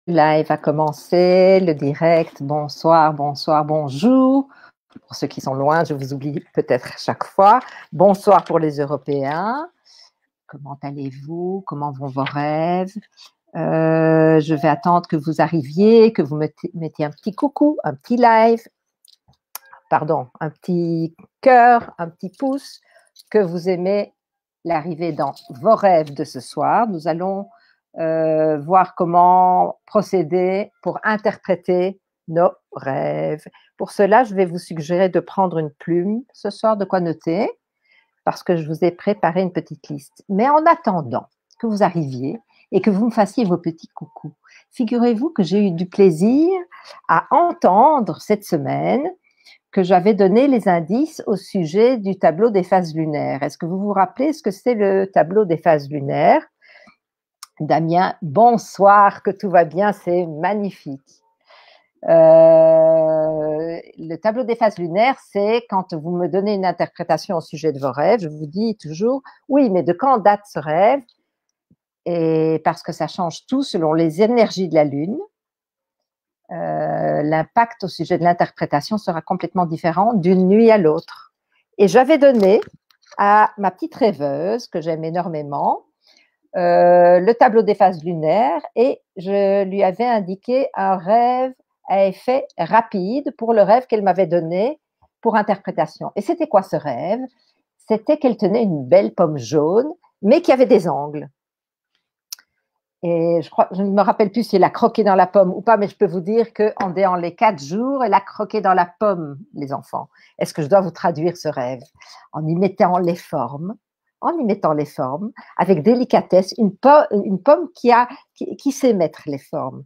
Live a commencé, le direct. Bonsoir, bonsoir, bonjour. Pour ceux qui sont loin, je vous oublie peut-être chaque fois. Bonsoir pour les Européens. Comment allez-vous? Comment vont vos rêves? Je vais attendre que vous arriviez, que vous mettiez un petit coucou, un petit live, pardon, un petit cœur, un petit pouce, que vous aimez l'arrivée dans vos rêves de ce soir. Nous allons voir comment procéder pour interpréter nos rêves. Pour cela, je vais vous suggérer de prendre une plume ce soir, de quoi noter, parce que je vous ai préparé une petite liste. Mais en attendant que vous arriviez et que vous me fassiez vos petits coucous, figurez-vous que j'ai eu du plaisir à entendre cette semaine que j'avais donné les indices au sujet du tableau des phases lunaires. Est-ce que vous vous rappelez ce que c'est le tableau des phases lunaires? Damien, bonsoir, que tout va bien, c'est magnifique. Le tableau des phases lunaires, c'est quand vous me donnez une interprétation au sujet de vos rêves, je vous dis toujours, oui, mais de quand date ce rêve? Et parce que ça change tout selon les énergies de la Lune. L'impact au sujet de l'interprétation sera complètement différent d'une nuit à l'autre. Et j'avais donné à ma petite rêveuse, que j'aime énormément, le tableau des phases lunaires et je lui avais indiqué un rêve à effet rapide pour le rêve qu'elle m'avait donné pour interprétation. Et c'était quoi ce rêve? C'était qu'elle tenait une belle pomme jaune, mais qui avait des angles. Et je ne me rappelle plus si elle a croqué dans la pomme ou pas, mais je peux vous dire qu'en déant les 4 jours, elle a croqué dans la pomme, les enfants. Est-ce que je dois vous traduire ce rêve? En y mettant les formes, avec délicatesse, une pomme qui sait mettre les formes.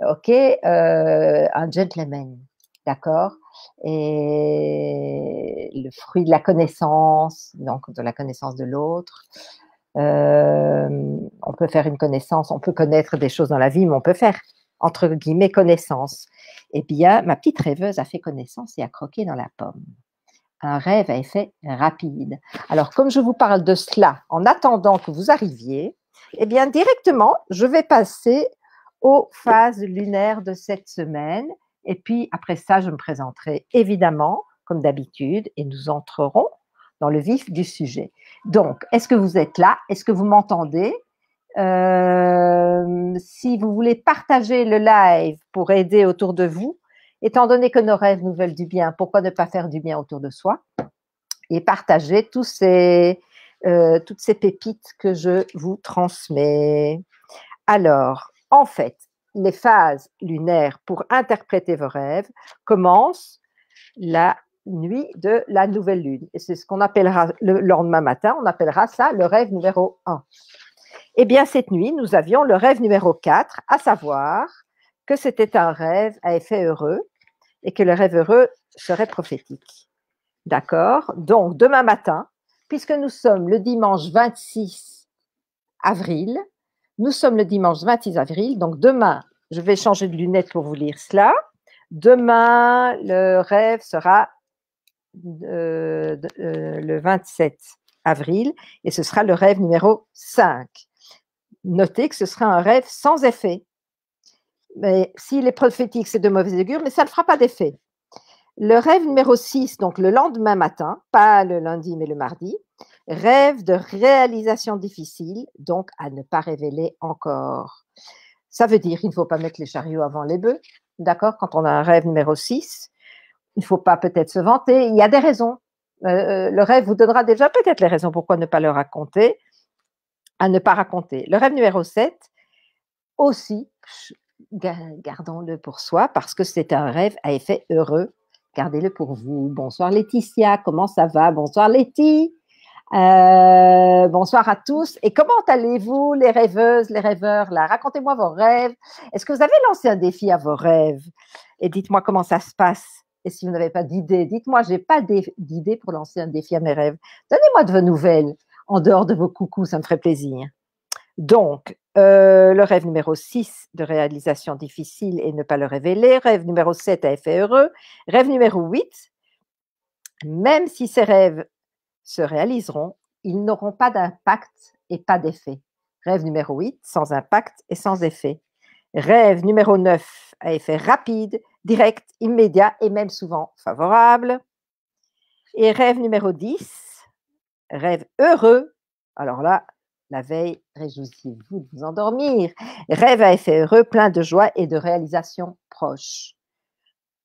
Ok, un gentleman, d'accord? Et le fruit de la connaissance, donc de la connaissance de l'autre. On peut faire une connaissance, on peut connaître des choses dans la vie, mais on peut faire, entre guillemets, connaissance. Eh bien, ma petite rêveuse a fait connaissance et a croqué dans la pomme. Un rêve à effet rapide. Alors, comme je vous parle de cela, en attendant que vous arriviez, eh bien, directement, je vais passer aux phases lunaires de cette semaine. Et puis, après ça, je me présenterai évidemment, comme d'habitude, et nous entrerons dans le vif du sujet. Donc, est-ce que vous êtes là? Est-ce que vous m'entendez? Si vous voulez partager le live pour aider autour de vous, étant donné que nos rêves nous veulent du bien, pourquoi ne pas faire du bien autour de soi et partager toutes ces pépites que je vous transmets. Alors, en fait, les phases lunaires pour interpréter vos rêves commencent la nuit de la nouvelle lune. Et c'est ce qu'on appellera le lendemain matin, on appellera ça le rêve numéro 1. Eh bien, cette nuit, nous avions le rêve numéro 4, à savoir que c'était un rêve à effet heureux et que le rêve heureux serait prophétique. D'accord? Donc, demain matin, puisque nous sommes le dimanche 26 avril, donc demain, je vais changer de lunettes pour vous lire cela. Demain, le rêve sera le 27 avril et ce sera le rêve numéro 5. Notez que ce sera un rêve sans effet. Mais s'il est prophétique, c'est de mauvais augure, mais ça ne fera pas d'effet. Le rêve numéro 6, donc le lendemain matin, pas le lundi mais le mardi, rêve de réalisation difficile, donc à ne pas révéler encore. Ça veut dire qu'il ne faut pas mettre les chariots avant les bœufs, d'accord? Quand on a un rêve numéro 6, il ne faut pas peut-être se vanter, il y a des raisons. Le rêve vous donnera déjà peut-être les raisons pourquoi ne pas le raconter, à ne pas raconter. Le rêve numéro 7, aussi, gardons-le pour soi parce que c'est un rêve à effet heureux. Gardez-le pour vous. Bonsoir Laetitia, comment ça va? Bonsoir Letty. Bonsoir à tous. Et comment allez-vous les rêveuses, les rêveurs là? Racontez-moi vos rêves. Est-ce que vous avez lancé un défi à vos rêves? Et dites-moi comment ça se passe. Et si vous n'avez pas d'idée, dites-moi, j'ai pas d'idée pour lancer un défi à mes rêves. Donnez-moi de vos nouvelles, en dehors de vos coucous, ça me ferait plaisir. Donc, le rêve numéro 6 de réalisation difficile et ne pas le révéler. Rêve numéro 7 à effet heureux. Rêve numéro 8, même si ces rêves se réaliseront, ils n'auront pas d'impact et pas d'effet. Rêve numéro 8, sans impact et sans effet. Rêve numéro 9 à effet rapide, direct, immédiat et même souvent favorable. Et rêve numéro 10, rêve heureux. Alors là, la veille, réjouissez-vous de vous endormir. Rêve à effet heureux, plein de joie et de réalisation proche.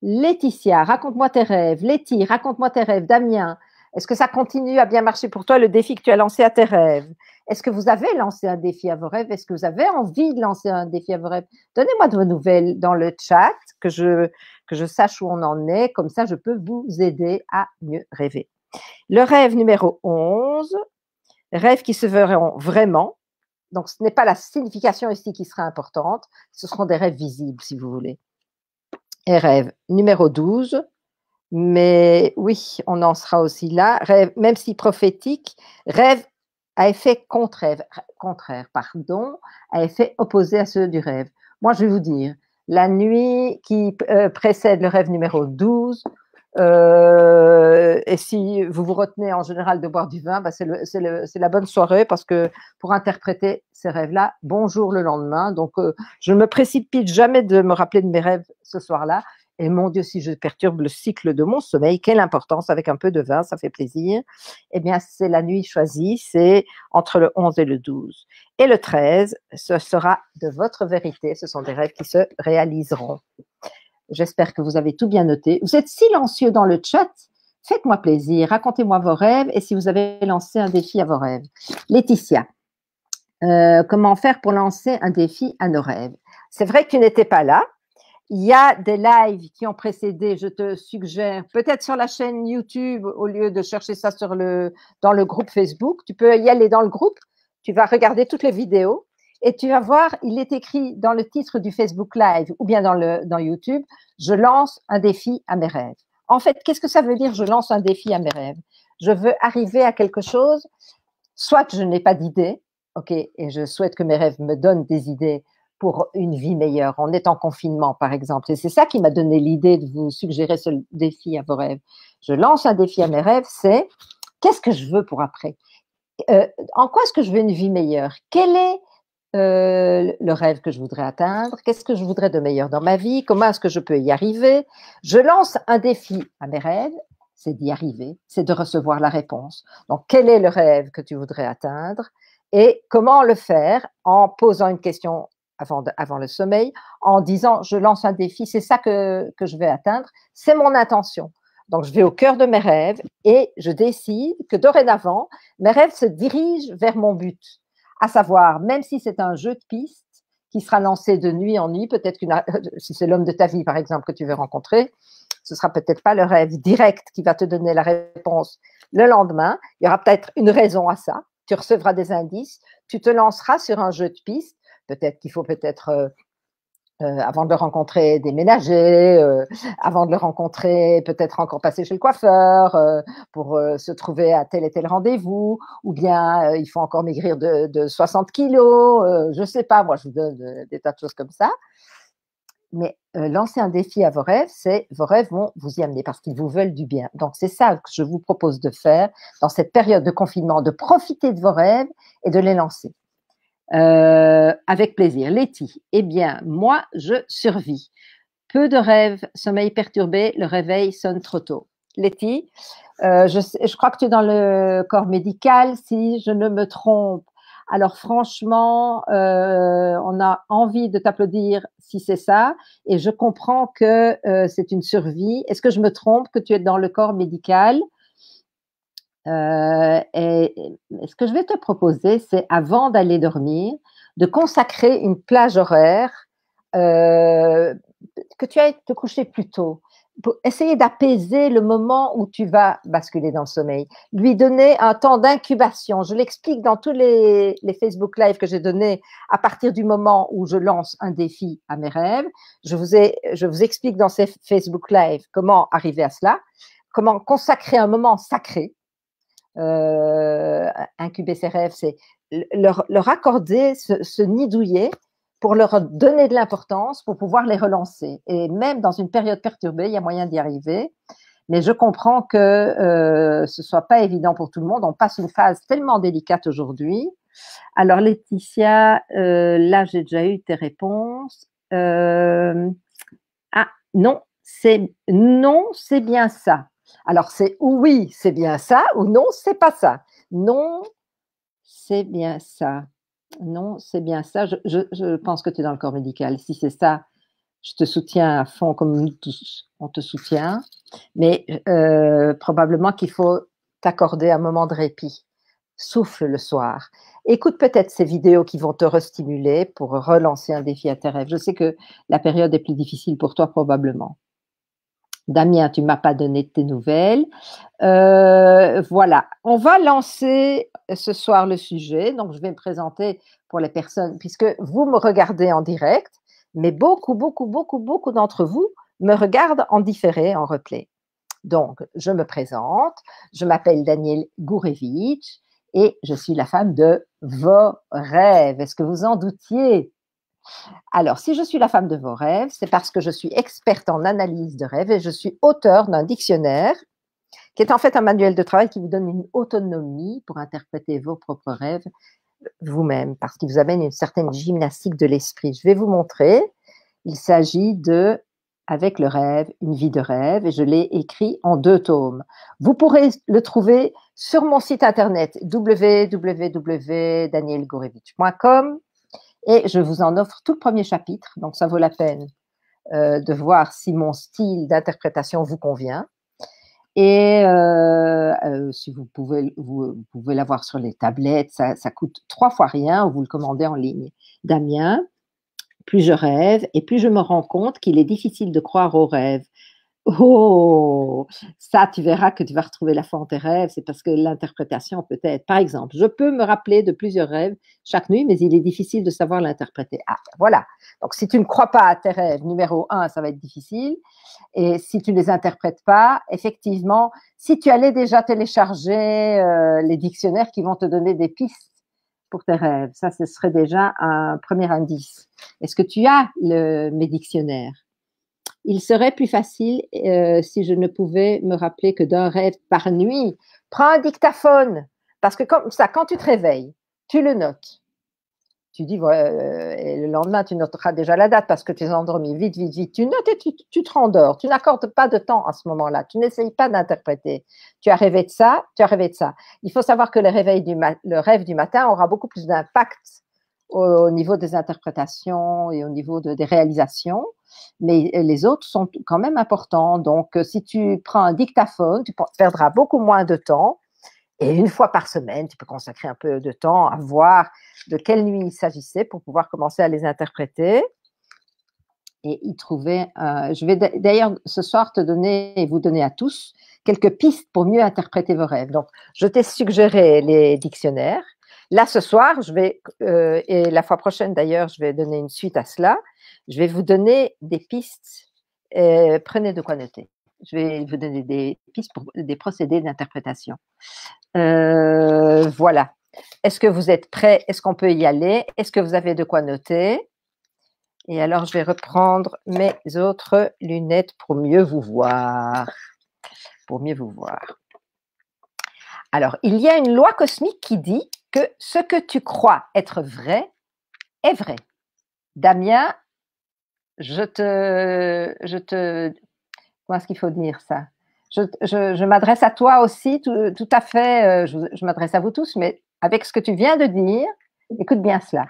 Laetitia, raconte-moi tes rêves. Letty, raconte-moi tes rêves. Damien, est-ce que ça continue à bien marcher pour toi, le défi que tu as lancé à tes rêves? Est-ce que vous avez lancé un défi à vos rêves? Est-ce que vous avez envie de lancer un défi à vos rêves? Donnez-moi de vos nouvelles dans le chat, que je sache où on en est. Comme ça, je peux vous aider à mieux rêver. Le rêve numéro 11, rêves qui se verront vraiment. Donc, ce n'est pas la signification ici qui sera importante. Ce seront des rêves visibles, si vous voulez. Et rêve numéro 12, mais oui, on en sera aussi là. Rêve, même si prophétique, rêve à effet contraire, à effet opposé à ceux du rêve. Moi, je vais vous dire, la nuit qui précède le rêve numéro 12, et si vous vous retenez en général de boire du vin, bah c'est la bonne soirée parce que pour interpréter ces rêves-là, bonjour le lendemain. Donc, je ne me précipite jamais de me rappeler de mes rêves ce soir-là. Et mon Dieu, si je perturbe le cycle de mon sommeil, quelle importance avec un peu de vin, ça fait plaisir. Eh bien, c'est la nuit choisie, c'est entre le 11 et le 12. Et le 13, ce sera de votre vérité. Ce sont des rêves qui se réaliseront. J'espère que vous avez tout bien noté. Vous êtes silencieux dans le chat. Faites-moi plaisir, racontez-moi vos rêves et si vous avez lancé un défi à vos rêves. Laetitia, comment faire pour lancer un défi à nos rêves? C'est vrai que tu n'étais pas là. Il y a des lives qui ont précédé, je te suggère, peut-être sur la chaîne YouTube, au lieu de chercher ça dans le groupe Facebook, tu peux y aller dans le groupe, tu vas regarder toutes les vidéos et tu vas voir, il est écrit dans le titre du Facebook Live ou bien dans YouTube, je lance un défi à mes rêves. En fait, qu'est-ce que ça veut dire, je lance un défi à mes rêves? Je veux arriver à quelque chose, soit je n'ai pas d'idée, ok, et je souhaite que mes rêves me donnent des idées pour une vie meilleure. On est en confinement, par exemple. Et c'est ça qui m'a donné l'idée de vous suggérer ce défi à vos rêves. Je lance un défi à mes rêves, c'est qu'est-ce que je veux pour après? En quoi est-ce que je veux une vie meilleure? Quel est le rêve que je voudrais atteindre? Qu'est-ce que je voudrais de meilleur dans ma vie? Comment est-ce que je peux y arriver? Je lance un défi à mes rêves, c'est d'y arriver, c'est de recevoir la réponse. Donc, quel est le rêve que tu voudrais atteindre? Et comment le faire? En posant une question avant le sommeil, en disant je lance un défi, c'est ça que je vais atteindre, c'est mon intention. Donc, je vais au cœur de mes rêves et je décide que dorénavant, mes rêves se dirigent vers mon but. À savoir, même si c'est un jeu de piste qui sera lancé de nuit en nuit, peut-être si c'est l'homme de ta vie, par exemple, que tu veux rencontrer, ce sera peut-être pas le rêve direct qui va te donner la réponse le lendemain. Il y aura peut-être une raison à ça. Tu recevras des indices. Tu te lanceras sur un jeu de piste. Peut-être qu'il faut avant de le rencontrer, déménager, avant de le rencontrer, peut-être encore passer chez le coiffeur pour se trouver à tel et tel rendez-vous, ou bien il faut encore maigrir de 60 kilos, je ne sais pas, moi je vous donne des tas de choses comme ça. Mais lancer un défi à vos rêves, c'est vos rêves vont vous y amener parce qu'ils vous veulent du bien. Donc c'est ça que je vous propose de faire dans cette période de confinement, de profiter de vos rêves et de les lancer. Avec plaisir. Letty, eh bien, moi, je survis. Peu de rêves, sommeil perturbé, le réveil sonne trop tôt. Letty, je crois que tu es dans le corps médical, si je ne me trompe. Alors franchement, on a envie de t'applaudir si c'est ça, et je comprends que c'est une survie. Est-ce que je me trompe que tu es dans le corps médical? Et ce que je vais te proposer, c'est avant d'aller dormir, de consacrer une plage horaire, que tu ailles te coucher plus tôt, pour essayer d'apaiser le moment où tu vas basculer dans le sommeil, lui donner un temps d'incubation. Je l'explique dans tous les Facebook Live que j'ai donnés à partir du moment où je lance un défi à mes rêves. Je vous explique dans ces Facebook Live comment arriver à cela, comment consacrer un moment sacré. Incuber ses rêves, c'est leur accorder ce nid douillet pour leur donner de l'importance, pour pouvoir les relancer. Et même dans une période perturbée, il y a moyen d'y arriver. Mais je comprends que ce soit pas évident pour tout le monde. On passe une phase tellement délicate aujourd'hui. Alors Laetitia, là j'ai déjà eu tes réponses. Ah, non, c'est bien ça. Alors, c'est oui, c'est bien ça, ou non, c'est pas ça. Non, c'est bien ça. Non, c'est bien ça. Je pense que tu es dans le corps médical. Si c'est ça, je te soutiens à fond comme nous tous, on te soutient. Mais probablement qu'il faut t'accorder un moment de répit. Souffle le soir. Écoute peut-être ces vidéos qui vont te restimuler pour relancer un défi à tes rêves. Je sais que la période est plus difficile pour toi probablement. Damien, tu ne m'as pas donné de tes nouvelles. Voilà, on va lancer ce soir le sujet. Donc, je vais me présenter pour les personnes, puisque vous me regardez en direct, mais beaucoup d'entre vous me regardent en différé, en replay. Donc, je me présente, je m'appelle Danielle Gourevitch et je suis la femme de vos rêves. Est-ce que vous en doutiez? Alors, si je suis la femme de vos rêves, c'est parce que je suis experte en analyse de rêves et je suis auteure d'un dictionnaire qui est en fait un manuel de travail qui vous donne une autonomie pour interpréter vos propres rêves vous-même, parce qu'il vous amène une certaine gymnastique de l'esprit. Je vais vous montrer. Il s'agit de Avec le rêve, une vie de rêve, et je l'ai écrit en 2 tomes. Vous pourrez le trouver sur mon site internet www.danielgourevitch.com et je vous en offre tout le premier chapitre, donc ça vaut la peine de voir si mon style d'interprétation vous convient. Et si vous pouvez l'avoir sur les tablettes, ça coûte 3 fois rien, ou vous le commandez en ligne. Damien, plus je rêve et plus je me rends compte qu'il est difficile de croire aux rêves. Oh, ça, tu verras que tu vas retrouver la foi en tes rêves, c'est parce que l'interprétation peut être, par exemple, je peux me rappeler de plusieurs rêves chaque nuit, mais il est difficile de savoir l'interpréter. Ah, voilà. Donc, si tu ne crois pas à tes rêves, numéro 1, ça va être difficile. Et si tu ne les interprètes pas, effectivement, si tu allais déjà télécharger les dictionnaires qui vont te donner des pistes pour tes rêves, ça, ce serait déjà un premier indice. Est-ce que tu as mes dictionnaires? Il serait plus facile si je ne pouvais me rappeler que d'un rêve par nuit. Prends un dictaphone, parce que comme ça, quand tu te réveilles, tu le notes. Tu dis, et le lendemain, tu noteras déjà la date parce que tu es endormi. Vite. Tu notes et tu te rendors. Tu n'accordes pas de temps à ce moment-là. Tu n'essayes pas d'interpréter. Tu as rêvé de ça, tu as rêvé de ça. Il faut savoir que le rêve du matin aura beaucoup plus d'impact au niveau des interprétations et au niveau des réalisations, mais les autres sont quand même importants. Donc, si tu prends un dictaphone, tu perdras beaucoup moins de temps. Et une fois par semaine, tu peux consacrer un peu de temps à voir de quelle nuit il s'agissait pour pouvoir commencer à les interpréter et y trouver. Je vais d'ailleurs ce soir te donner et vous donner à tous quelques pistes pour mieux interpréter vos rêves. Donc, je t'ai suggéré les dictionnaires. Là, ce soir, et la fois prochaine d'ailleurs, je vais donner une suite à cela. Je vais vous donner des pistes. Prenez de quoi noter. Je vais vous donner des pistes pour des procédés d'interprétation. Voilà. Est-ce que vous êtes prêts? Est-ce qu'on peut y aller? Est-ce que vous avez de quoi noter? Et alors, je vais reprendre mes autres lunettes pour mieux vous voir. Alors, il y a une loi cosmique qui dit que ce que tu crois être vrai est vrai. Damien, comment est-ce qu'il faut dire ça? Je m'adresse à toi aussi, tout à fait, je m'adresse à vous tous, mais avec ce que tu viens de dire, écoute bien cela.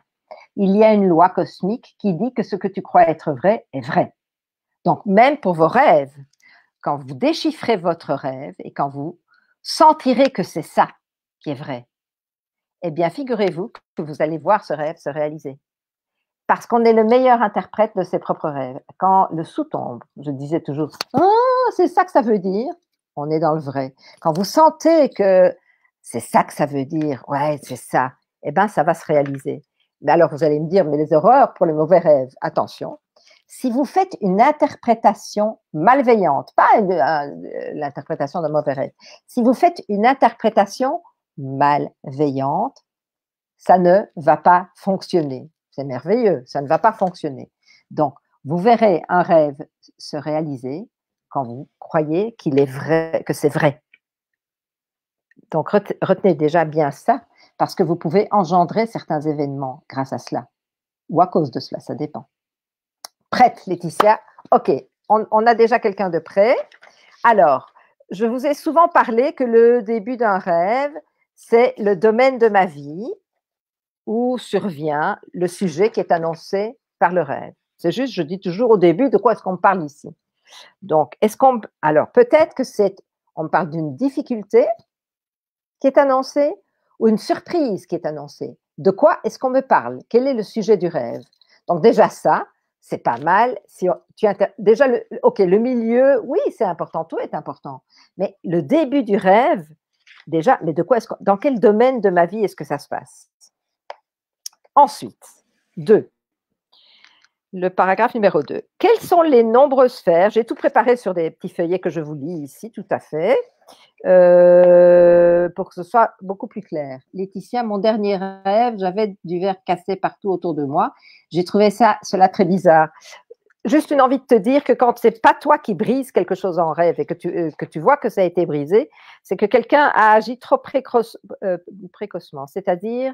Il y a une loi cosmique qui dit que ce que tu crois être vrai est vrai. Donc, même pour vos rêves, quand vous déchiffrez votre rêve et quand vous sentirez que c'est ça qui est vrai, eh bien, figurez-vous que vous allez voir ce rêve se réaliser. Parce qu'on est le meilleur interprète de ses propres rêves. Quand le sous-tombe, je disais toujours « Ah, c'est ça que ça veut dire », on est dans le vrai. Quand vous sentez que c'est ça que ça veut dire, ouais, c'est ça, eh bien, ça va se réaliser. Mais alors, vous allez me dire « Mais les horreurs pour les mauvais rêves », attention. Si vous faites une interprétation malveillante, pas l'interprétation d'un mauvais rêve, si vous faites une interprétation malveillante, ça ne va pas fonctionner. C'est merveilleux, ça ne va pas fonctionner. Donc, vous verrez un rêve se réaliser quand vous croyez qu'il est vrai, que c'est vrai. Donc, retenez déjà bien ça, parce que vous pouvez engendrer certains événements grâce à cela, ou à cause de cela, ça dépend. Prête, Laetitia? Ok, on a déjà quelqu'un de prêt. Alors, je vous ai souvent parlé que le début d'un rêve, c'est le domaine de ma vie où survient le sujet qui est annoncé par le rêve. C'est juste, je dis toujours au début, de quoi est-ce qu'on parle ici? Donc, alors peut-être que on parle d'une difficulté qui est annoncée ou une surprise qui est annoncée. De quoi est-ce qu'on me parle? Quel est le sujet du rêve? Donc déjà ça, c'est pas mal. Si déjà, le milieu, oui, c'est important, tout est important. Mais le début du rêve, déjà, mais dans quel domaine de ma vie est-ce que ça se passe? Ensuite, 2. Le paragraphe numéro 2. Quelles sont les nombreuses sphères? J'ai tout préparé sur des petits feuillets que je vous lis ici, tout à fait, pour que ce soit beaucoup plus clair. Laetitia, mon dernier rêve, j'avais du verre cassé partout autour de moi. J'ai trouvé cela très bizarre. Juste une envie de te dire que quand c'est pas toi qui brise quelque chose en rêve et que tu vois que ça a été brisé, c'est que quelqu'un a agi trop précocement. C'est-à-dire,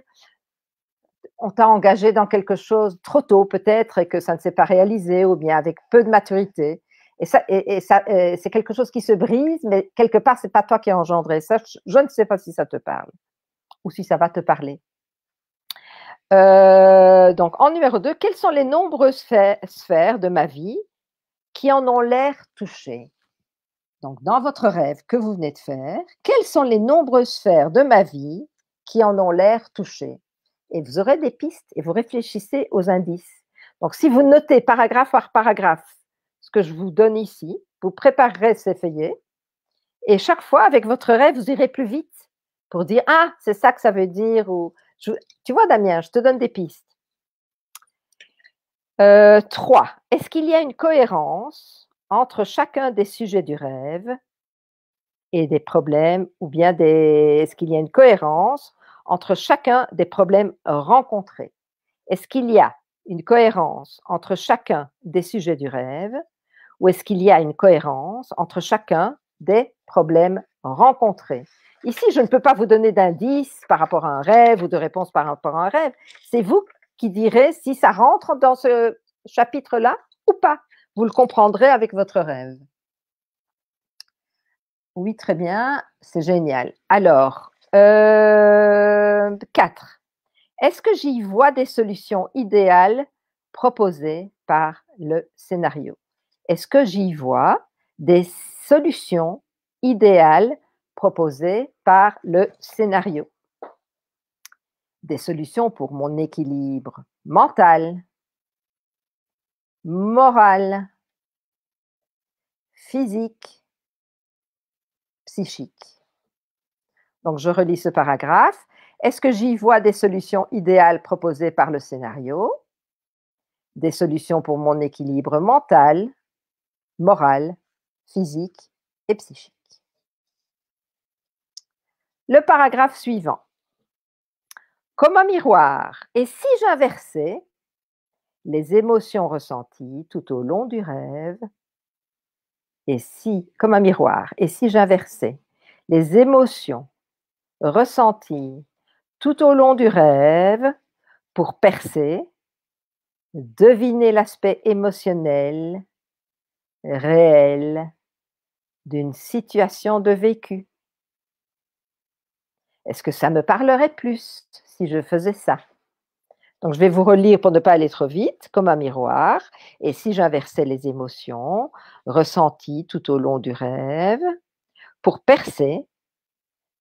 on t'a engagé dans quelque chose trop tôt peut-être et que ça ne s'est pas réalisé ou bien avec peu de maturité. Et c'est quelque chose qui se brise, mais quelque part, c'est pas toi qui as engendré ça. Je ne sais pas si ça te parle ou si ça va te parler. Donc, en numéro 2, quelles sont les nombreuses sphères de ma vie qui en ont l'air touchées? Donc, dans votre rêve que vous venez de faire, quelles sont les nombreuses sphères de ma vie qui en ont l'air touchées? Et vous aurez des pistes et vous réfléchissez aux indices. Donc, si vous notez paragraphe par paragraphe ce que je vous donne ici, vous préparerez ces feuillets et chaque fois, avec votre rêve, vous irez plus vite pour dire « Ah, c'est ça que ça veut dire » ou tu vois, Damien, je te donne des pistes. 3. Est-ce qu'il y a une cohérence entre chacun des sujets du rêve et des problèmes, ou bien est-ce qu'il y a une cohérence entre chacun des problèmes rencontrés? Est-ce qu'il y a une cohérence entre chacun des sujets du rêve ou est-ce qu'il y a une cohérence entre chacun des problèmes rencontrés? Ici, je ne peux pas vous donner d'indices par rapport à un rêve ou de réponse par rapport à un rêve. C'est vous qui direz si ça rentre dans ce chapitre-là ou pas. Vous le comprendrez avec votre rêve. Oui, très bien, c'est génial. Alors, 4. Est-ce que j'y vois des solutions idéales proposées par le scénario? Est-ce que j'y vois des solutions idéales proposées par le scénario? Des solutions pour mon équilibre mental, moral, physique, psychique. Donc, je relis ce paragraphe. Est-ce que j'y vois des solutions idéales proposées par le scénario? Des solutions pour mon équilibre mental, moral, physique et psychique. Le paragraphe suivant. Comme un miroir, et si j'inversais les émotions ressenties tout au long du rêve, comme un miroir, et si j'inversais les émotions ressenties tout au long du rêve pour percer, deviner l'aspect émotionnel réel d'une situation de vécu. Est-ce que ça me parlerait plus si je faisais ça? Donc, je vais vous relire pour ne pas aller trop vite, comme un miroir. Et si j'inversais les émotions ressenties tout au long du rêve, pour percer,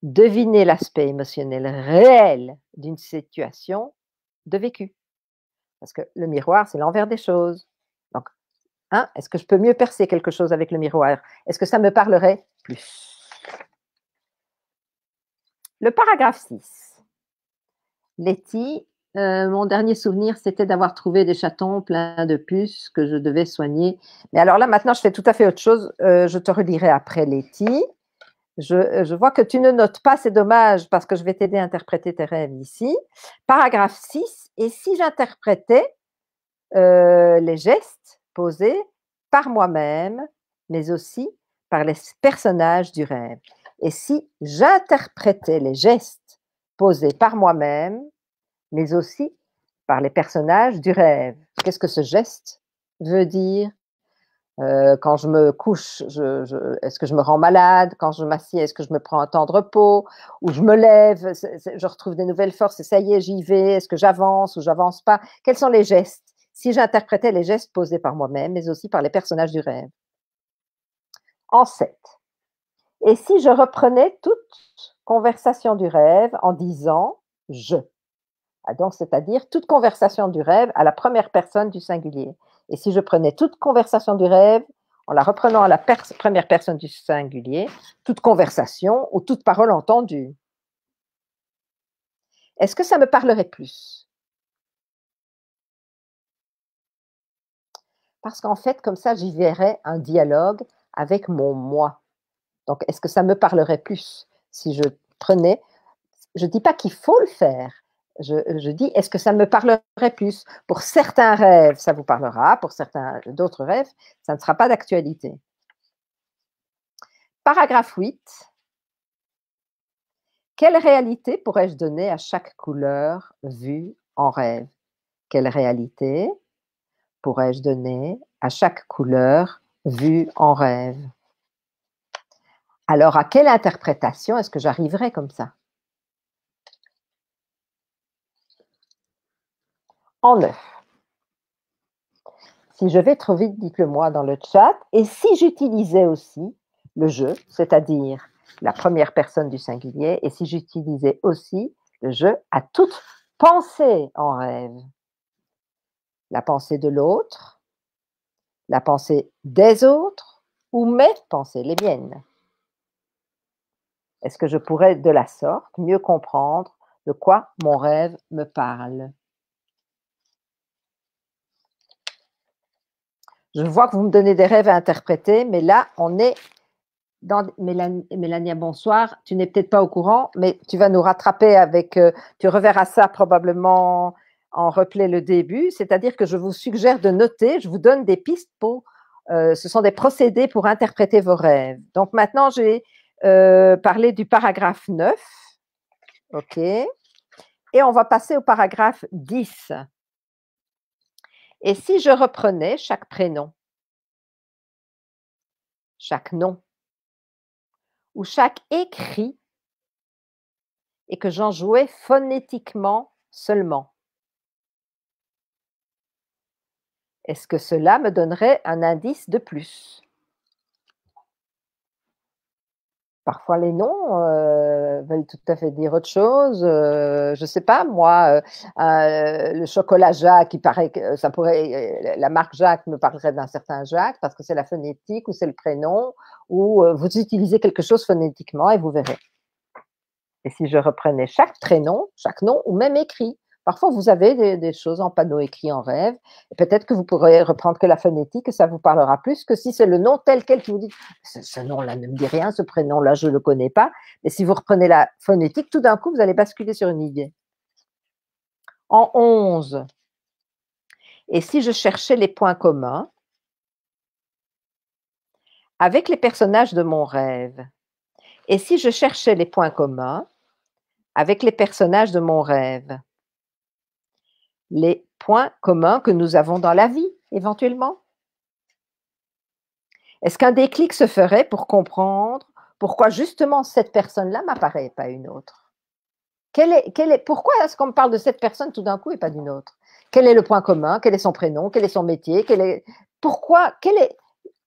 deviner l'aspect émotionnel réel d'une situation de vécu. Parce que le miroir, c'est l'envers des choses. Donc, est-ce que je peux mieux percer quelque chose avec le miroir? Est-ce que ça me parlerait plus? Le paragraphe 6. Letty, mon dernier souvenir, c'était d'avoir trouvé des chatons pleins de puces que je devais soigner. Mais alors là, maintenant, je fais tout à fait autre chose. Je te relirai après, Letty. Je vois que tu ne notes pas, c'est dommage, parce que je vais t'aider à interpréter tes rêves ici. Paragraphe 6. Et si j'interprétais les gestes posés par moi-même, mais aussi par les personnages du rêve? Et si j'interprétais les gestes posés par moi-même, mais aussi par les personnages du rêve? Qu'est-ce que ce geste veut dire quand je me couche, est-ce que je me rends malade? Quand je m'assieds, est-ce que je me prends un temps de repos? Ou je me lève, je retrouve des nouvelles forces et ça y est, j'y vais. Est-ce que j'avance ou j'avance pas? Quels sont les gestes? Si j'interprétais les gestes posés par moi-même, mais aussi par les personnages du rêve. En 7. Et si je reprenais toute conversation du rêve en disant je? Ah, donc, c'est-à-dire toute conversation du rêve à la première personne du singulier. Et si je prenais toute conversation du rêve en la reprenant à la première personne du singulier, toute conversation ou toute parole entendue, est-ce que ça me parlerait plus? Parce qu'en fait, comme ça, j'y verrais un dialogue avec mon moi. Donc, est-ce que ça me parlerait plus si je prenais, je ne dis pas qu'il faut le faire, je dis, est-ce que ça me parlerait plus? Pour certains rêves, ça vous parlera, pour certains d'autres rêves, ça ne sera pas d'actualité. Paragraphe 8. Quelle réalité pourrais-je donner à chaque couleur vue en rêve? Quelle réalité pourrais-je donner à chaque couleur vue en rêve? Alors, à quelle interprétation est-ce que j'arriverai comme ça? En 9. Si je vais trop vite, dites-le moi dans le chat. Et si j'utilisais aussi le je, c'est-à-dire la première personne du singulier, et si j'utilisais aussi le je à toute pensée en rêve? La pensée de l'autre, la pensée des autres ou mes pensées, les miennes? Est-ce que je pourrais de la sorte mieux comprendre de quoi mon rêve me parle? Je vois que vous me donnez des rêves à interpréter, mais là, on est dans Mélania, bonsoir. Tu n'es peut-être pas au courant, mais tu vas nous rattraper avec, tu reverras ça probablement en replay le début, c'est-à-dire que je vous suggère de noter, je vous donne des pistes pour, ce sont des procédés pour interpréter vos rêves. Donc maintenant, j'ai parlé du paragraphe 9, ok, et on va passer au paragraphe 10. Et si je reprenais chaque prénom, chaque nom ou chaque écrit et que j'en jouais phonétiquement seulement, est-ce que cela me donnerait un indice de plus? Parfois les noms veulent tout à fait dire autre chose. Je ne sais pas moi, le chocolat Jacques, il paraît que ça pourrait, la marque Jacques me parlerait d'un certain Jacques parce que c'est la phonétique ou c'est le prénom, ou vous utilisez quelque chose phonétiquement et vous verrez. Et si je reprenais chaque prénom, chaque nom ou même écrit, parfois vous avez des choses en panneau écrit en rêve, et peut-être que vous pourrez reprendre que la phonétique et ça vous parlera plus que si c'est le nom tel quel qui vous dit ce nom-là ne me dit rien, ce prénom-là je ne le connais pas. Mais si vous reprenez la phonétique, tout d'un coup vous allez basculer sur une idée. En 11, et si je cherchais les points communs avec les personnages de mon rêve, et si je cherchais les points communs avec les personnages de mon rêve, les points communs que nous avons dans la vie, éventuellement? Est-ce qu'un déclic se ferait pour comprendre pourquoi justement cette personne-là m'apparaît et pas une autre? Pourquoi est-ce qu'on me parle de cette personne tout d'un coup et pas d'une autre? Quel est le point commun? Quel est son prénom? Quel est son métier? Pourquoi?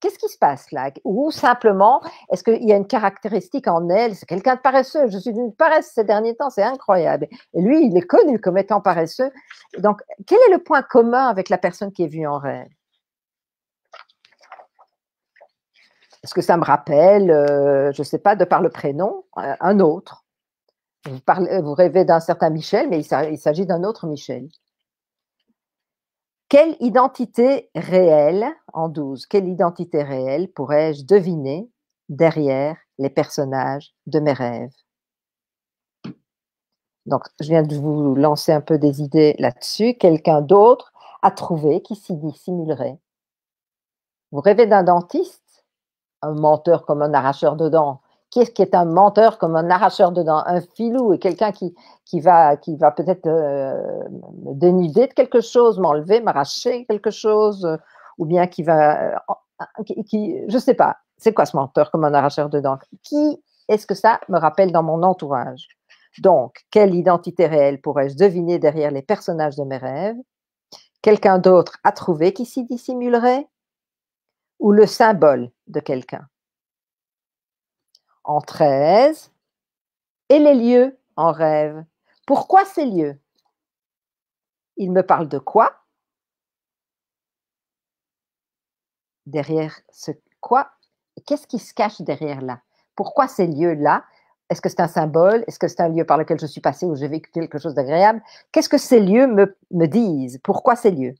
Qu'est-ce qui se passe là? Ou simplement, est-ce qu'il y a une caractéristique en elle? C'est quelqu'un de paresseux. Je suis d'une paresse ces derniers temps, c'est incroyable. Et lui, il est connu comme étant paresseux. Donc, quel est le point commun avec la personne qui est vue en rêve? Est-ce que ça me rappelle, je ne sais pas, de par le prénom, un autre? Vous rêvez d'un certain Michel, mais il s'agit d'un autre Michel. Quelle identité réelle, en 12, quelle identité réelle pourrais-je deviner derrière les personnages de mes rêves? Donc, je viens de vous lancer un peu des idées là-dessus. Quelqu'un d'autre a trouvé qui s'y dissimulerait. Vous rêvez d'un dentiste? Un menteur comme un arracheur de dents. Qui est-ce qui est un menteur comme un arracheur de dents? Un filou et quelqu'un qui va peut-être me dénuder de quelque chose, m'enlever, m'arracher quelque chose, ou bien qui va, je ne sais pas, c'est quoi ce menteur comme un arracheur de dents? Qui est-ce que ça me rappelle dans mon entourage? Donc, quelle identité réelle pourrais-je deviner derrière les personnages de mes rêves? Quelqu'un d'autre à trouver qui s'y dissimulerait? Ou le symbole de quelqu'un? En 13, et les lieux en rêve. Pourquoi ces lieux? Ils me parlent de quoi? Derrière ce quoi? Qu'est-ce qui se cache derrière là? Pourquoi ces lieux-là? Est-ce que c'est un symbole? Est-ce que c'est un lieu par lequel je suis passée où j'ai vécu quelque chose d'agréable? Qu'est-ce que ces lieux me disent? Pourquoi ces lieux?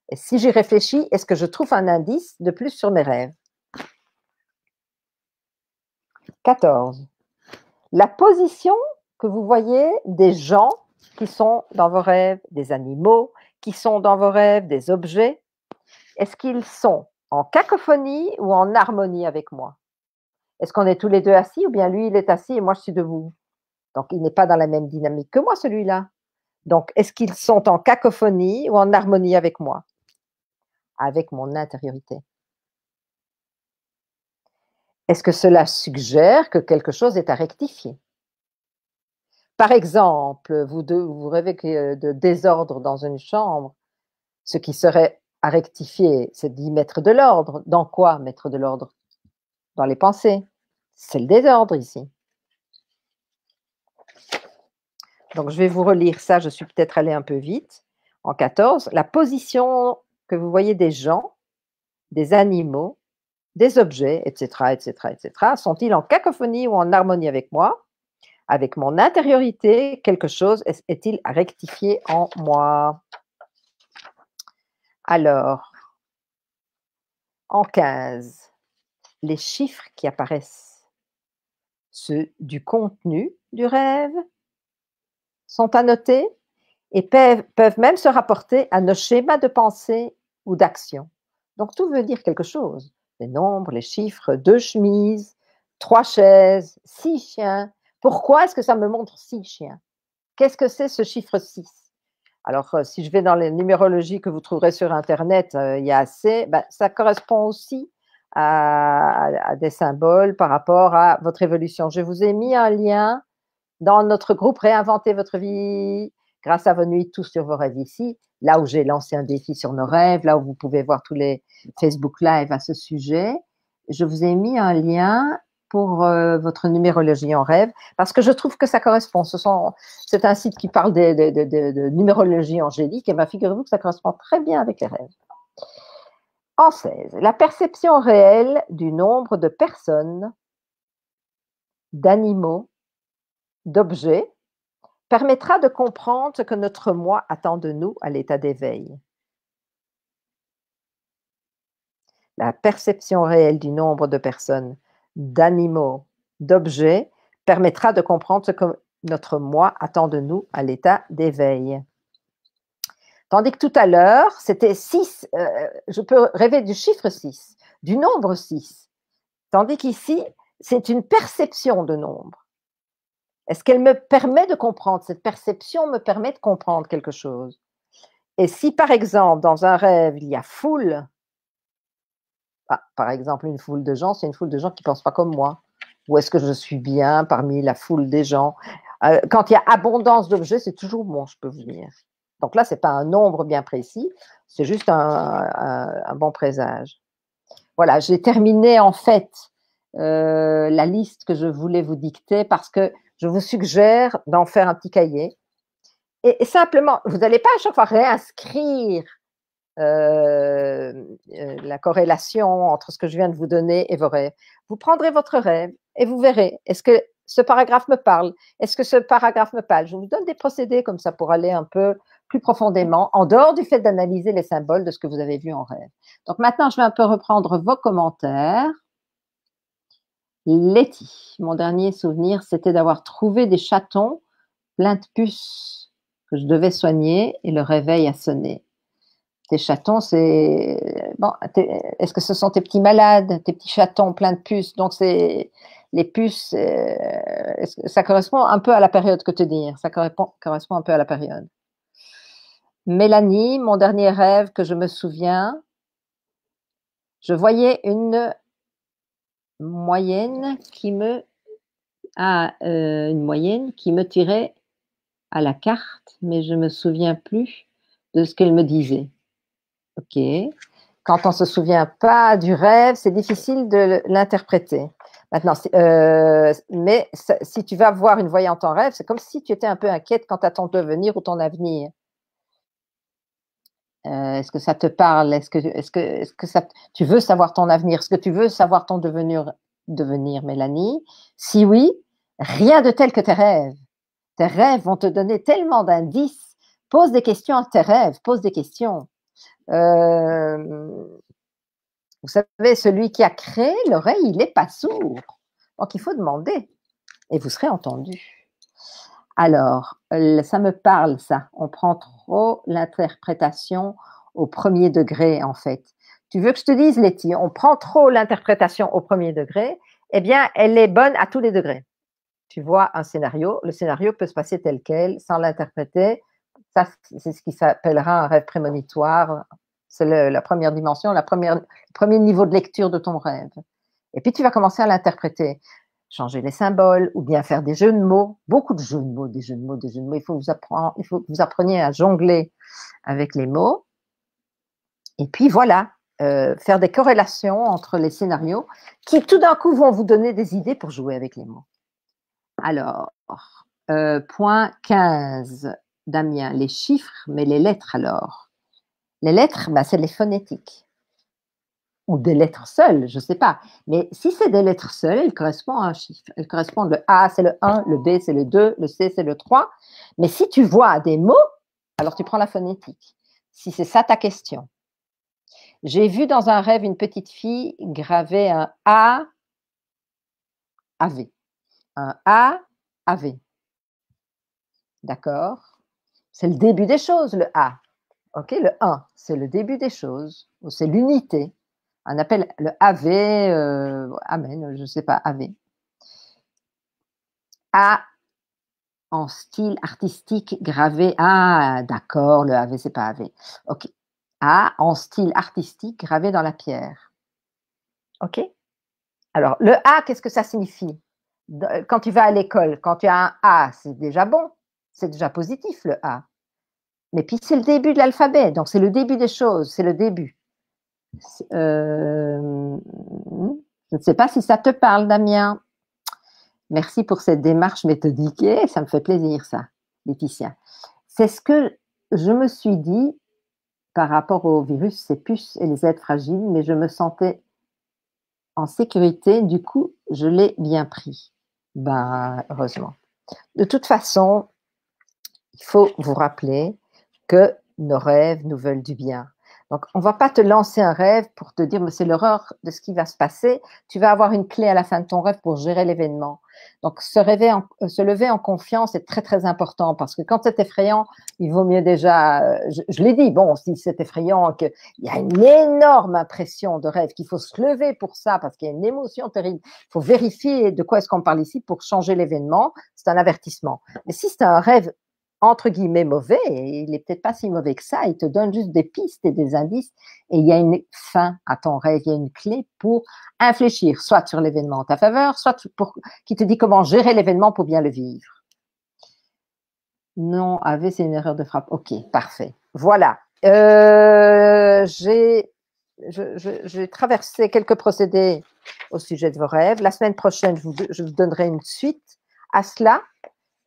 Et si j'y réfléchis, est-ce que je trouve un indice de plus sur mes rêves? 14. La position que vous voyez des gens qui sont dans vos rêves, des animaux qui sont dans vos rêves, des objets, est-ce qu'ils sont en cacophonie ou en harmonie avec moi? Est-ce qu'on est tous les deux assis ou bien lui, il est assis et moi, je suis debout? Donc, il n'est pas dans la même dynamique que moi, celui-là. Donc, est-ce qu'ils sont en cacophonie ou en harmonie avec moi? Avec mon intériorité. Est-ce que cela suggère que quelque chose est à rectifier? Par exemple, vous rêvez de désordre dans une chambre. Ce qui serait à rectifier, c'est d'y mettre de l'ordre. Dans quoi mettre de l'ordre? Dans les pensées. C'est le désordre ici. Donc, je vais vous relire ça, je suis peut-être allée un peu vite. En 14, la position que vous voyez des gens, des animaux, des objets, etc., etc., etc., sont-ils en cacophonie ou en harmonie avec moi? Avec mon intériorité, quelque chose est-il à rectifier en moi? Alors, en 15, les chiffres qui apparaissent, ceux du contenu du rêve, sont annotés et peuvent même se rapporter à nos schémas de pensée ou d'action. Donc tout veut dire quelque chose. Les nombres, les chiffres, 2 chemises, 3 chaises, 6 chiens. Pourquoi est-ce que ça me montre 6 chiens? Qu'est-ce que c'est ce chiffre 6? Alors, si je vais dans les numérologies que vous trouverez sur internet, il y a assez, ça correspond aussi à des symboles par rapport à votre évolution. Je vous ai mis un lien dans notre groupe Réinventer votre vie grâce à vos nuits tous sur vos rêves ici, là où j'ai lancé un défi sur nos rêves, là où vous pouvez voir tous les Facebook Live à ce sujet. Je vous ai mis un lien pour votre numérologie en rêve, parce que je trouve que ça correspond. C'est un site qui parle de numérologie angélique, et bien figurez-vous que ça correspond très bien avec les rêves. En 16, la perception réelle du nombre de personnes, d'animaux, d'objets permettra de comprendre ce que notre moi attend de nous à l'état d'éveil. La perception réelle du nombre de personnes, d'animaux, d'objets permettra de comprendre ce que notre moi attend de nous à l'état d'éveil. Tandis que tout à l'heure, c'était 6, je peux rêver du chiffre 6, du nombre 6. Tandis qu'ici, c'est une perception de nombre. Est-ce qu'elle me permet de comprendre? Cette perception me permet de comprendre quelque chose. Et si, par exemple, dans un rêve, il y a foule, par exemple, une foule de gens, c'est une foule de gens qui ne pensent pas comme moi. Ou est-ce que je suis bien parmi la foule des gens? Quand il y a abondance d'objets, c'est toujours bon, je peux vous dire. Donc là, ce n'est pas un nombre bien précis, c'est juste un bon présage. Voilà, j'ai terminé en fait la liste que je voulais vous dicter parce que je vous suggère d'en faire un petit cahier. Et simplement, vous n'allez pas à chaque fois réinscrire la corrélation entre ce que je viens de vous donner et vos rêves. Vous prendrez votre rêve et vous verrez, est-ce que ce paragraphe me parle? Est-ce que ce paragraphe me parle? Je vous donne des procédés comme ça pour aller un peu plus profondément, en dehors du fait d'analyser les symboles de ce que vous avez vu en rêve. Donc maintenant, je vais un peu reprendre vos commentaires. Letty, mon dernier souvenir, c'était d'avoir trouvé des chatons pleins de puces que je devais soigner et le réveil a sonné. Tes chatons, c'est bon. Est-ce que ce sont tes petits malades, tes petits chatons pleins de puces? Donc c'est les puces. Ça correspond un peu à la période que te dire. Ça correspond un peu à la période. Mélanie, mon dernier rêve que je me souviens, Je voyais une moyenne qui me tirait à la carte, mais je me souviens plus de ce qu'elle me disait. Ok. Quand on se souvient pas du rêve, c'est difficile de l'interpréter. Maintenant, mais si tu vas voir une voyante en rêve, c'est comme si tu étais un peu inquiète quant à ton devenir ou ton avenir. Est-ce que ça te parle? Est-ce que ça, tu veux savoir ton avenir? Est-ce que tu veux savoir ton devenir, Mélanie? Si oui, rien de tel que tes rêves. Tes rêves vont te donner tellement d'indices. Pose des questions à tes rêves, pose des questions. Vous savez, celui qui a créé l'oreille, il n'est pas sourd. Donc, il faut demander et vous serez entendu. Alors, ça me parle, ça. On prend trop l'interprétation au premier degré, en fait. Tu veux que je te dise, Letty, on prend trop l'interprétation au premier degré, eh bien, elle est bonne à tous les degrés. Tu vois un scénario, le scénario peut se passer tel quel, sans l'interpréter. Ça, c'est ce qui s'appellera un rêve prémonitoire. C'est la première dimension, le premier niveau de lecture de ton rêve. Et puis, tu vas commencer à l'interpréter. Changer les symboles ou bien faire des jeux de mots. Beaucoup de jeux de mots, des jeux de mots, des jeux de mots. Il faut que vous appreniez à jongler avec les mots. Et puis, voilà, faire des corrélations entre les scénarios qui, tout d'un coup, vont vous donner des idées pour jouer avec les mots. Alors, point 15, Damien, les chiffres, mais les lettres alors. Les lettres, bah, c'est les phonétiques. Ou des lettres seules, je ne sais pas. Mais si c'est des lettres seules, elles correspondent à un chiffre. Elles correspondent, le A, c'est le 1, le B, c'est le 2, le C, c'est le 3. Mais si tu vois des mots, alors tu prends la phonétique. Si c'est ça ta question. J'ai vu dans un rêve une petite fille graver un A, AV. Un A, AV. D'accord? C'est le début des choses, le A. Ok, le 1, c'est le début des choses, c'est l'unité. On appelle le AV, Amen, je ne sais pas, AV. A en style artistique gravé. Ah, d'accord, le AV, c'est pas AV. Ok. A en style artistique gravé dans la pierre. Ok. Alors, le A, qu'est-ce que ça signifie? Quand tu vas à l'école, quand tu as un A, c'est déjà bon. C'est déjà positif, le A. Mais puis, c'est le début de l'alphabet. Donc, c'est le début des choses. C'est le début. Je ne sais pas si ça te parle, Damien. Merci pour cette démarche méthodique. Ça me fait plaisir, ça, Laetitia. C'est ce que je me suis dit par rapport au virus, ces puces et les êtres fragiles, mais je me sentais en sécurité. Du coup, je l'ai bien pris. Ben, heureusement. De toute façon, il faut vous rappeler que nos rêves nous veulent du bien. Donc, on ne va pas te lancer un rêve pour te dire, mais c'est l'horreur de ce qui va se passer. Tu vas avoir une clé à la fin de ton rêve pour gérer l'événement. Donc, se lever en confiance est très, très important parce que quand c'est effrayant, il vaut mieux déjà, je l'ai dit, bon, si c'est effrayant, qu'il y a une énorme impression de rêve, qu'il faut se lever pour ça parce qu'il y a une émotion terrible. Il faut vérifier de quoi est-ce qu'on parle ici pour changer l'événement. C'est un avertissement. Mais si c'est un rêve entre guillemets mauvais, et il n'est peut-être pas si mauvais que ça, il te donne juste des pistes et des indices, et il y a une fin à ton rêve, il y a une clé pour infléchir, soit sur l'événement en ta faveur, soit qui te dit comment gérer l'événement pour bien le vivre. Non, AV, c'est une erreur de frappe. Ok, parfait. Voilà. J'ai traversé quelques procédés au sujet de vos rêves. La semaine prochaine, je vous donnerai une suite à cela.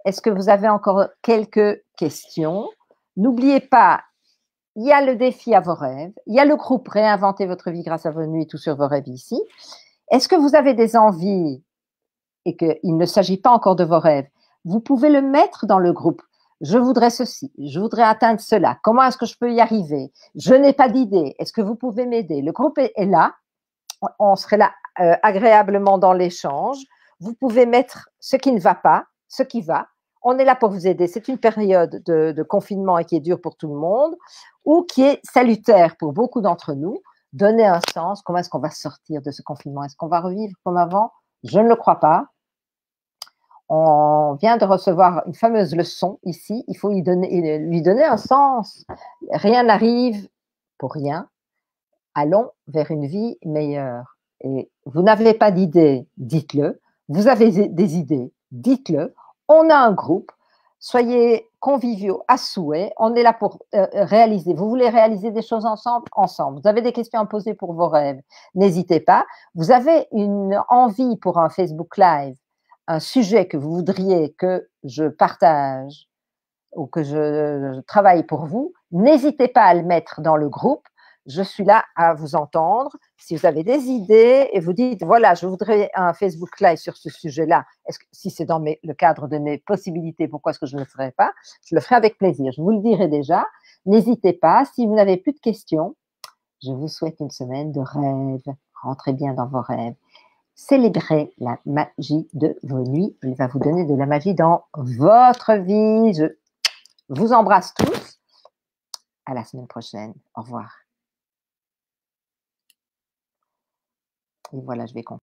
Est-ce que vous avez encore quelques questions? N'oubliez pas, il y a le défi à vos rêves, il y a le groupe Réinventer votre vie grâce à vos nuits, tout sur vos rêves ici. Est-ce que vous avez des envies et qu'il ne s'agit pas encore de vos rêves? Vous pouvez le mettre dans le groupe. Je voudrais ceci, je voudrais atteindre cela. Comment est-ce que je peux y arriver? Je n'ai pas d'idée. Est-ce que vous pouvez m'aider? Le groupe est là. On serait là agréablement dans l'échange. Vous pouvez mettre ce qui ne va pas, ce qui va. On est là pour vous aider. C'est une période de confinement et qui est dure pour tout le monde ou qui est salutaire pour beaucoup d'entre nous. Donner un sens. Comment est-ce qu'on va sortir de ce confinement? Est-ce qu'on va revivre comme avant? Je ne le crois pas. On vient de recevoir une fameuse leçon ici. Il faut lui donner un sens. Rien n'arrive pour rien. allons vers une vie meilleure. Et vous n'avez pas d'idée, dites-le. Vous avez des idées, dites-le. On a un groupe. Soyez conviviaux à souhait. On est là pour réaliser. Vous voulez réaliser des choses ensemble? Ensemble. Vous avez des questions à poser pour vos rêves? N'hésitez pas. Vous avez une envie pour un Facebook Live, un sujet que vous voudriez que je partage ou que je travaille pour vous? N'hésitez pas à le mettre dans le groupe. Je suis là à vous entendre. Si vous avez des idées et vous dites, voilà, je voudrais un Facebook Live sur ce sujet-là, si c'est dans le cadre de mes possibilités, pourquoi est-ce que je ne le ferai pas? Je le ferai avec plaisir, je vous le dirai déjà. N'hésitez pas, si vous n'avez plus de questions, je vous souhaite une semaine de rêves. Rentrez bien dans vos rêves. Célébrez la magie de vos nuits. Il va vous donner de la magie dans votre vie. Je vous embrasse tous. À la semaine prochaine. Au revoir. Et voilà, je vais conclure.